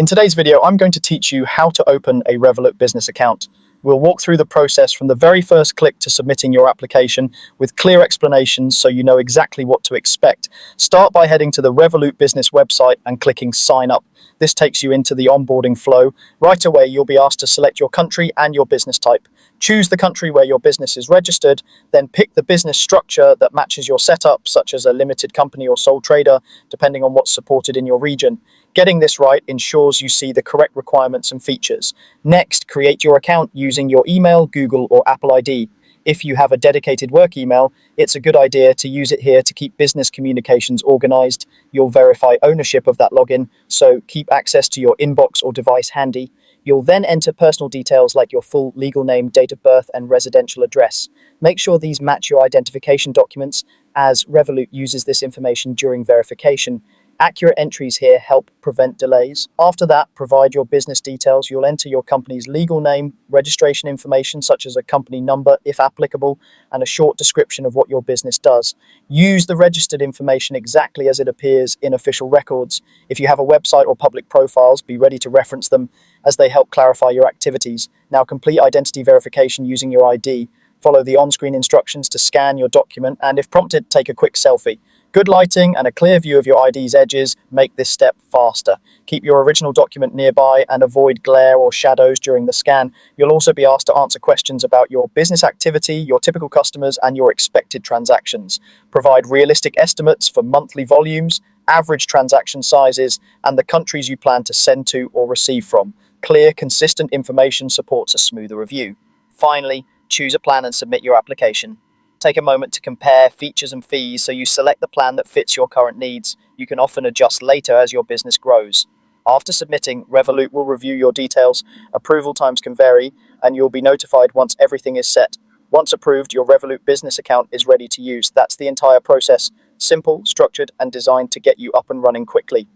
In today's video, I'm going to teach you how to open a Revolut business account. We'll walk through the process from the very first click to submitting your application with clear explanations so you know exactly what to expect. Start by heading to the Revolut business website and clicking sign up. This takes you into the onboarding flow. Right away, you'll be asked to select your country and your business type. Choose the country where your business is registered, then pick the business structure that matches your setup, such as a limited company or sole trader, depending on what's supported in your region. Getting this right ensures you see the correct requirements and features. Next, create your account using your email, Google, or Apple ID. If you have a dedicated work email, it's a good idea to use it here to keep business communications organized. You'll verify ownership of that login, so keep access to your inbox or device handy. You'll then enter personal details like your full legal name, date of birth, and residential address. Make sure these match your identification documents, as Revolut uses this information during verification. Accurate entries here help prevent delays. After that, provide your business details. You'll enter your company's legal name, registration information such as a company number if applicable, and a short description of what your business does. Use the registered information exactly as it appears in official records. If you have a website or public profiles, be ready to reference them as they help clarify your activities. Now complete identity verification using your ID. Follow the on-screen instructions to scan your document, and if prompted, take a quick selfie. Good lighting and a clear view of your ID's edges make this step faster. Keep your original document nearby and avoid glare or shadows during the scan. You'll also be asked to answer questions about your business activity, your typical customers, and your expected transactions. Provide realistic estimates for monthly volumes, average transaction sizes, and the countries you plan to send to or receive from. Clear, consistent information supports a smoother review. Finally, choose a plan and submit your application. Take a moment to compare features and fees so you select the plan that fits your current needs. You can often adjust later as your business grows. After submitting, Revolut will review your details. Approval times can vary, and you'll be notified once everything is set. Once approved, your Revolut business account is ready to use. That's the entire process. Simple, structured, and designed to get you up and running quickly.